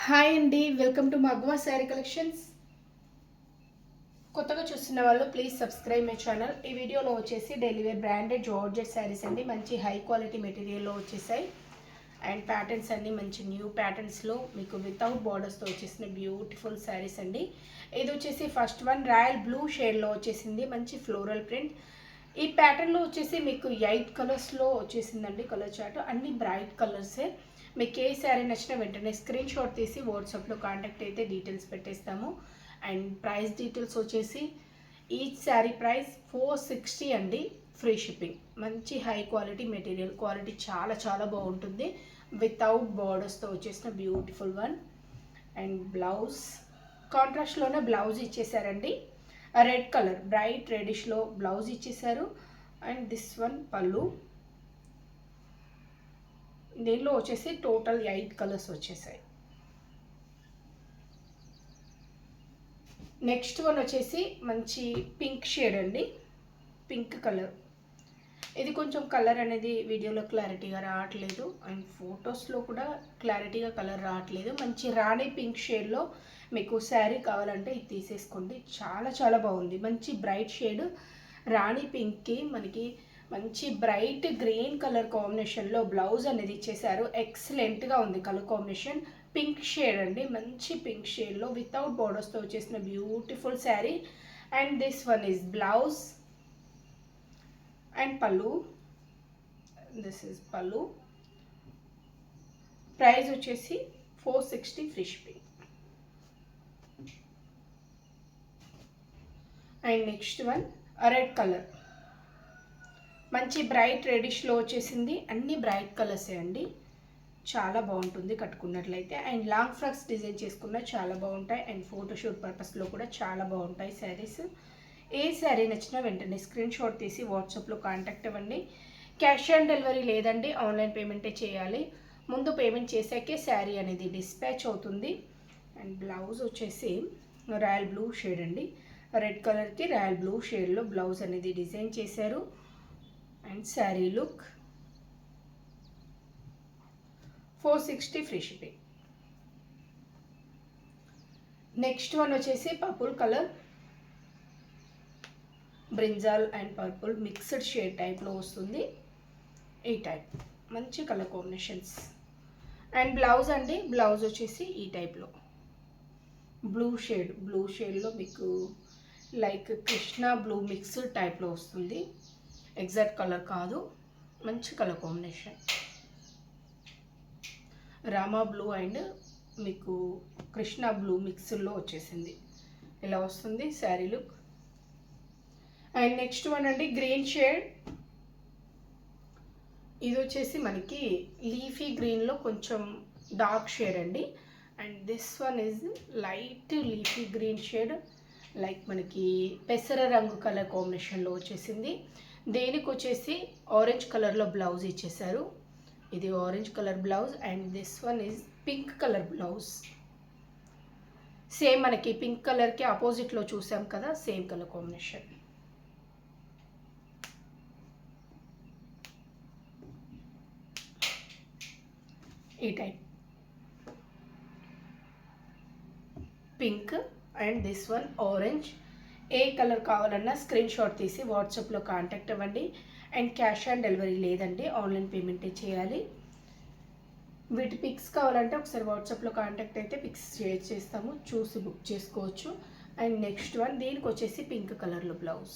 Hi అండి, welcome to మగ్వా sari collections. కొత్తగా చూస్తున్న వాళ్ళు ప్లీజ్ సబ్స్క్రైబ్ మై ఛానల్. ఈ వీడియోలో వచ్చేసి daily wear branded georgette saris అండి. మంచి హై క్వాలిటీ మెటీరియల్లో వచ్చేసాయి. అండ్ ప్యాటర్న్స్ అన్నీ మంచి న్యూ ప్యాటర్న్స్లో మీకు వితౌట్ బార్డర్స్తో వచ్చేసిన బ్యూటిఫుల్ శారీస్ అండి. ఇది వచ్చేసి ఫస్ట్ వన్ రాయల్ బ్లూ షేడ్లో వచ్చేసింది. మంచి ఫ్లోరల్ ప్రింట్. ఈ ప్యాటర్న్లో వచ్చేసి మీకు 8 కలర్స్లో వచ్చేసిందండి. కలర్ చార్ట్ అన్ని బ్రైట్ కలర్సే. మీకు ఏ శారీ నచ్చినా వెంటనే స్క్రీన్ షాట్ తీసి వాట్సాప్లో కాంటాక్ట్ అయితే డీటెయిల్స్ పెట్టేస్తాము. అండ్ ప్రైస్ డీటెయిల్స్ వచ్చేసి ఈచ్ శారీ ప్రైస్ 460 అండి, ఫ్రీ షిప్పింగ్. మంచి హై క్వాలిటీ మెటీరియల్, క్వాలిటీ చాలా చాలా బాగుంటుంది. వితౌట్ బార్డర్స్తో వచ్చేసిన బ్యూటిఫుల్ వన్. అండ్ బ్లౌజ్ కాంట్రాస్ట్లోనే బ్లౌజ్ ఇచ్చేసారండి. రెడ్ కలర్ బ్రైట్ రెడిష్లో బ్లౌజ్ ఇచ్చేసారు. And this one pallu. దీనిలో వచ్చేసి టోటల్ 8 కలర్స్ వచ్చేసాయి. నెక్స్ట్ వన్ వచ్చేసి మంచి పింక్ షేడ్ అండి, పింక్ కలర్. ఇది కొంచెం కలర్ అనేది వీడియోలో క్లారిటీగా రావట్లేదు అండ్ ఫొటోస్లో కూడా క్లారిటీగా కలర్ రావట్లేదు. మంచి రాణి పింక్ షేడ్లో మీకు శారీ కావాలంటే ఇది తీసేసుకోండి. చాలా చాలా బాగుంది. మంచి బ్రైట్ షేడ్ రాణి పింక్కి మనకి మంచి బ్రైట్ గ్రీన్ కలర్ కాంబినేషన్లో బ్లౌజ్ అనేది ఇచ్చేసారు. ఎక్సలెంట్గా ఉంది కలర్ కాంబినేషన్. పింక్ షేడ్ అండి, మంచి పింక్ షేడ్లో వితౌట్ బార్డర్స్తో వచ్చేసిన beautiful sari. And this one is blouse and పళ్ళు. దిస్ ఈజ్ పళ్ళు. ప్రైస్ వచ్చేసి 460 free shipping. And next one red colour, మంచి బ్రైట్ రెడిష్లో వచ్చేసింది. అన్ని బ్రైట్ కలర్సే అండి, చాలా బాగుంటుంది కట్టుకున్నట్లయితే. అండ్ లాంగ్ ఫ్రాక్స్ డిజైన్ చేసుకున్న చాలా బాగుంటాయి. అండ్ ఫోటోషూట్ పర్పస్లో కూడా చాలా బాగుంటాయి శారీస్. ఏ శారీ నచ్చినా వెంటనే స్క్రీన్ షాట్ తీసి వాట్సాప్లో కాంటాక్ట్ అవ్వండి. క్యాష్ ఆన్ డెలివరీ లేదండి, ఆన్లైన్ పేమెంటే చేయాలి. ముందు పేమెంట్ చేశాకే శారీ అనేది డిస్పాచ్ అవుతుంది. అండ్ బ్లౌజ్ వచ్చేసి రాయల్ బ్లూ షేడ్ అండి. రెడ్ కలర్కి రాయల్ బ్లూ షేడ్లో బ్లౌజ్ అనేది డిజైన్ చేశారు. And saree look 460 free shipping. Next one వచ్చేసి purple colour, brinjal and purple mixed shade టైప్లో వస్తుంది. ఈ టైప్ మంచి కలర్ కాంబినేషన్స్. అండ్ బ్లౌజ్ అండి, బ్లౌజ్ వచ్చేసి ఈ టైప్లో బ్లూ షేడ్లో మీకు లైక్ కృష్ణ బ్లూ మిక్స్డ్ టైప్లో వస్తుంది. ఎగ్జాక్ట్ కలర్ కాదు, మంచి colour combination. Rama blue and మీకు కృష్ణ బ్లూ మిక్స్లో వచ్చేసింది. ఇలా వస్తుంది sari look. And next one అండి గ్రీన్ షేడ్. ఇది వచ్చేసి మనకి లీఫీ గ్రీన్లో కొంచెం డార్క్ షేడ్ అండి. And this one is light leafy green shade, like మనకి పెసర రంగు కలర్ కాంబినేషన్లో వచ్చేసింది. దేనికి వచ్చేసి ఆరెంజ్ కలర్లో బ్లౌజ్ ఇచ్చేసారు. ఇది orange colour blouse. And this one is pink colour blouse. Same మనకి పింక్ కలర్కి ఆపోజిట్లో చూసాం కదా, సేమ్ కలర్ కాంబినేషన్. ఈ type pink and this one orange. A colour కావాలన్నా స్క్రీన్ షాట్ తీసి వాట్సాప్లో కాంటాక్ట్ అవ్వండి. అండ్ క్యాష్ ఆన్ డెలివరీ లేదండి, ఆన్లైన్ పేమెంటే చేయాలి. వీటి పిక్స్ కావాలంటే ఒకసారి వాట్సాప్లో కాంటాక్ట్ అయితే పిక్స్ షేర్ చేస్తాము, చూసి బుక్ చేసుకోవచ్చు. అండ్ నెక్స్ట్ వన్ దీనికి వచ్చేసి పింక్ కలర్లో బ్లౌజ్.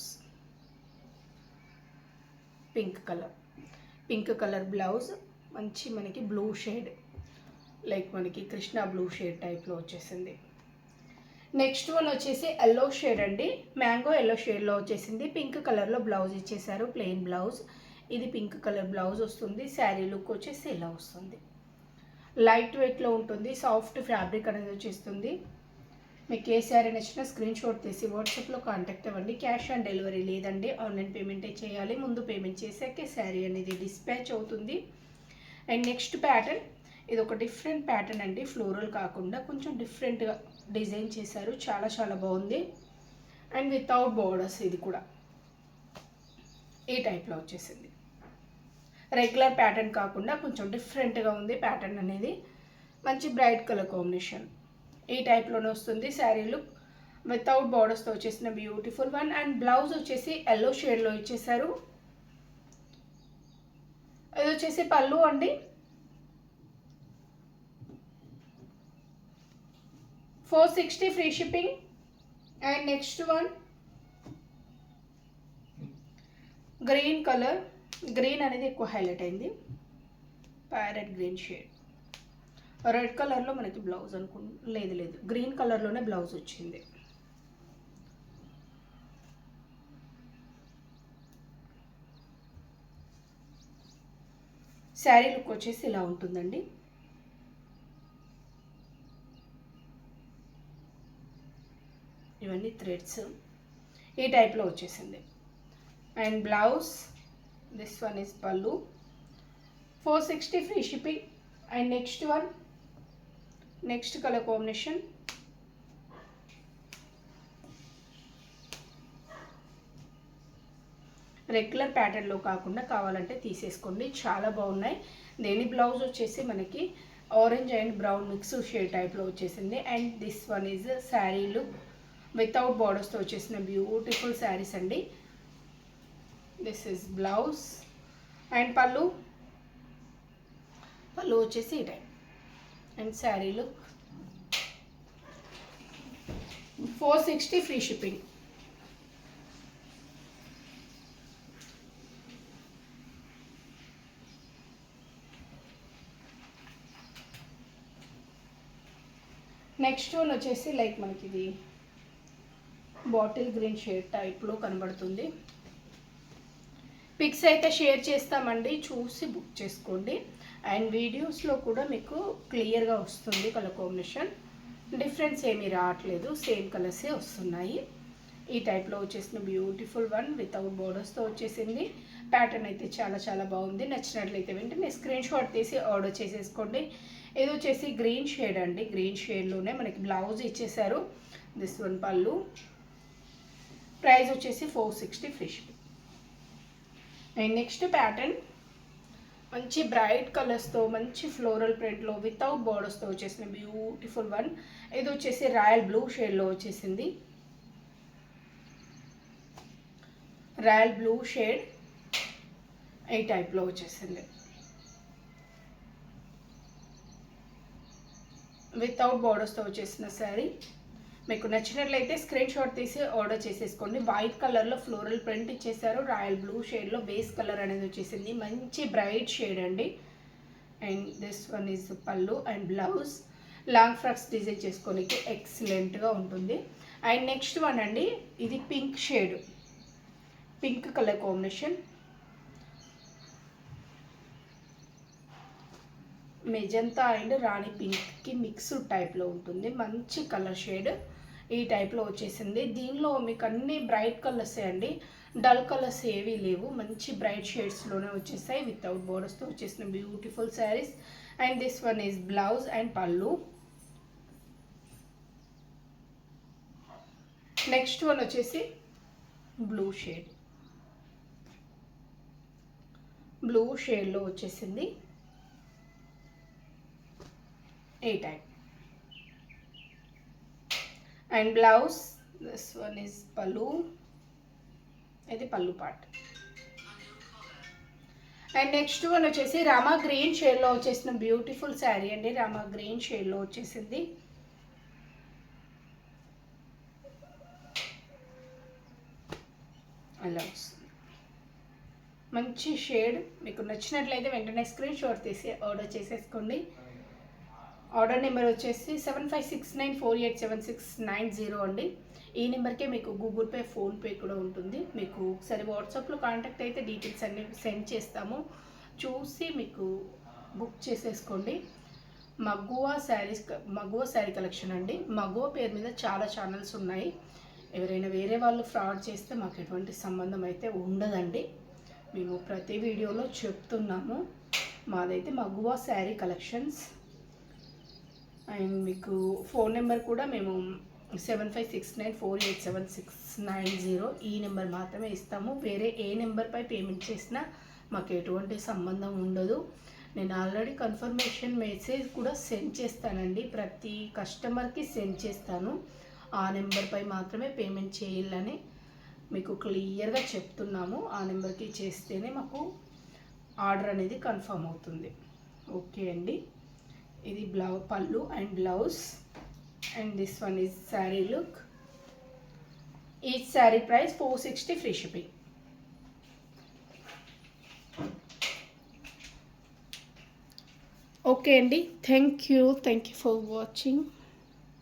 పింక్ కలర్ బ్లౌజ్, మంచి మనకి బ్లూ షేడ్, లైక్ మనకి కృష్ణ బ్లూ షేడ్ టైప్లో వచ్చేసింది. నెక్స్ట్ వన్ వచ్చేసి ఎల్లో షేడ్ అండి, మ్యాంగో ఎల్లో షేడ్లో వచ్చేసింది. పింక్ కలర్లో బ్లౌజ్ ఇచ్చేసారు, ప్లెయిన్ బ్లౌజ్. ఇది పింక్ కలర్ బ్లౌజ్ వస్తుంది. శారీ లుక్ వచ్చేసి ఇలా వస్తుంది. లైట్ వెయిట్లో ఉంటుంది, సాఫ్ట్ ఫ్యాబ్రిక్ అనేది వచ్చేస్తుంది. మీకు ఏ శారీ నచ్చినా స్క్రీన్ షాట్ తీసి వాట్సాప్లో కాంటాక్ట్ అవ్వండి. క్యాష్ ఆన్ డెలివరీ లేదండి, ఆన్లైన్ పేమెంటే చేయాలి. ముందు పేమెంట్ చేసాకే శారీ అనేది డిస్పాచ్ అవుతుంది. అండ్ నెక్స్ట్ ప్యాటర్న్, ఇది ఒక డిఫరెంట్ ప్యాటర్న్ అండి, ఫ్లోరల్ కాకుండా కొంచెం డిఫరెంట్గా డిజైన్ చేశారు. చాలా చాలా బాగుంది. అండ్ వితౌట్ బోర్డర్స్, ఇది కూడా ఈ టైప్లో వచ్చేసింది. రెగ్యులర్ ప్యాటర్న్ కాకుండా కొంచెం డిఫరెంట్గా ఉంది ప్యాటర్న్ అనేది. మంచి బ్రైట్ కలర్ కాంబినేషన్. ఈ టైప్లోనే వస్తుంది శారీ లుక్. వితౌట్ బార్డర్స్తో వచ్చేసిన బ్యూటిఫుల్ వన్. అండ్ బ్లౌజ్ వచ్చేసి ఎల్లో షేడ్లో ఇచ్చేసారు. ఇది వచ్చేసి పళ్ళు అండి. $460 free shipping. And next one green colour. Green అనేది ఎక్కువ హైలైట్ అయింది. Parrot green shade. రెడ్ కలర్లో మనకి బ్లౌజ్ లేదు గ్రీన్ కలర్లోనే బ్లౌజ్ వచ్చింది. శారీ లుక్ వచ్చేసి ఇలా ఉంటుందండి. ఇవన్నీ థ్రెడ్స్ ఈ టైప్లో వచ్చేసింది. And blouse this one is పళ్ళు. $460 free shipping. And next one next colour combination regular ప్యాటర్న్లో కాకుండా కావాలంటే తీసేసుకోండి, చాలా బాగున్నాయి. దేని బ్లౌజ్ వచ్చేసి మనకి orange and brown mix shade టైప్లో వచ్చేసింది. And this one is saree look without బార్డర్స్తో వచ్చేసిన బ్యూటిఫుల్ శారీస్ అండి. This is blouse. అండ్ పళ్ళు వచ్చేసి ఈ type. And saree look. $460 free shipping. Next one వచ్చేసి లైక్ మనకి ఇది బాటిల్ గ్రీన్ షేడ్ టైప్లో కనబడుతుంది. పిక్స్ అయితే షేర్ చేస్తామండి, చూసి బుక్ చేసుకోండి. అండ్ వీడియోస్లో కూడా మీకు క్లియర్గా వస్తుంది కలర్ కాంబినేషన్. డిఫరెన్స్ ఏమీ రావట్లేదు, సేమ్ కలర్సే వస్తున్నాయి. ఈ టైప్లో వచ్చేసిన బ్యూటిఫుల్ వన్ వితౌట్ బోర్డర్స్తో వచ్చేసింది. ప్యాటర్న్ అయితే చాలా చాలా బాగుంది. నచ్చినట్లయితే వెంటనే స్క్రీన్ షాట్ తీసి ఆర్డర్ చేసేసుకోండి. ఇది వచ్చేసి గ్రీన్ షేడ్ అండి. గ్రీన్ షేడ్లోనే మనకి బ్లౌజ్ ఇచ్చేసారు. దిస్ వన్ పళ్ళు. ప్రైస్ వచ్చేసి $460 free shipping. And next pattern మంచి బ్రైట్ కలర్స్తో మంచి ఫ్లోరల్ ప్రింట్లో వితౌట్ బార్డర్స్తో వచ్చేసిన బ్యూటిఫుల్ వన్. ఇది వచ్చేసి రాయల్ బ్లూ షేడ్లో వచ్చేసింది. రాయల్ బ్లూ షేడ్ ఈ టైప్లో వచ్చేసింది. వితౌట్ బార్డర్స్తో వచ్చేసిన శారీ. మీకు నచ్చినట్లయితే స్క్రీన్ షాట్ తీసి ఆర్డర్ చేసేసుకోండి. వైట్ కలర్లో ఫ్లోరల్ ప్రింట్ ఇచ్చేసారు. రాయల్ బ్లూ షేడ్లో బేస్ కలర్ అనేది వచ్చేసింది. మంచి బ్రైట్ షేడ్ అండి. And this one is pallu and blouse. Long frocks design చేసుకోనికి ఎక్సలెంట్గా ఉంటుంది. అండ్ నెక్స్ట్ వన్ అండి, ఇది pink shade, pink colour combination. Magenta and rani పింక్కి మిక్స్డ్ టైప్లో ఉంటుంది. మంచి కలర్ షేడ్ ఈ టైప్లో వచ్చేసింది. దీనిలో మీకు అన్ని బ్రైట్ కలర్స్ అండి, డల్ కలర్స్ ఏవీ లేవు. మంచి బ్రైట్ షేడ్స్లోనే వచ్చేసాయి. వితౌట్ బోర్డర్స్తో వచ్చేసిన beautiful sarees. And this one is blouse and pallu. Next one వచ్చేసి బ్లూ షేడ్. బ్లూ షేడ్లో వచ్చేసింది ఏ type. And blouse this one is pallu. ఇది పళ్ళు పార్ట్. అండ్ నెక్స్ట్ వన్ వచ్చేసి రామా గ్రీన్ షేడ్లో వచ్చేసిన బ్యూటిఫుల్ శారీ అండి. రామా గ్రీన్ షేడ్లో వచ్చేసింది. అలా వస్తుంది మంచి షేడ్. మీకు నచ్చినట్లయితే వెంటనే స్క్రీన్ షాట్ తీసి ఆర్డర్ చేసేసుకోండి. ఆర్డర్ నెంబర్ వచ్చేసి 7569487690 అండి. ఈ నెంబర్కే మీకు గూగుల్ పే, ఫోన్పే కూడా ఉంటుంది. మీకు ఒకసారి వాట్సాప్లో కాంటాక్ట్ అయితే డీటెయిల్స్ అన్నీ సెండ్ చేస్తాము. చూసి మీకు బుక్ చేసేసుకోండి. మగువా శారీ కలెక్షన్ అండి. మగువా పేరు మీద చాలా ఛానల్స్ ఉన్నాయి. ఎవరైనా వేరే వాళ్ళు ఫ్రాడ్ చేస్తే మాకు ఎటువంటి సంబంధం అయితే ఉండదండి. మేము ప్రతి వీడియోలో చెప్తున్నాము. మాదైతే మగువా శారీ కలెక్షన్స్. అండ్ మీకు ఫోన్ నెంబర్ కూడా మేము 7569487690 ఈ నెంబర్ మాత్రమే ఇస్తాము. వేరే ఏ నెంబర్పై పేమెంట్ చేసినా మాకు ఎటువంటి సంబంధం ఉండదు. నేను ఆల్రెడీ కన్ఫర్మేషన్ మెసేజ్ కూడా సెండ్ చేస్తానండి, ప్రతి కస్టమర్కి సెండ్ చేస్తాను. ఆ నెంబర్పై మాత్రమే పేమెంట్ చేయాలని మీకు క్లియర్గా చెప్తున్నాము. ఆ నెంబర్కి చేస్తేనే మాకు ఆర్డర్ అనేది కన్ఫర్మ్ అవుతుంది. ఓకే అండి, ఇది పళ్ళు and blouse, and this one is saree look. Each saree price 460 free shipping. Okay అండి, థ్యాంక్ యూ ఫర్ వాచింగ్.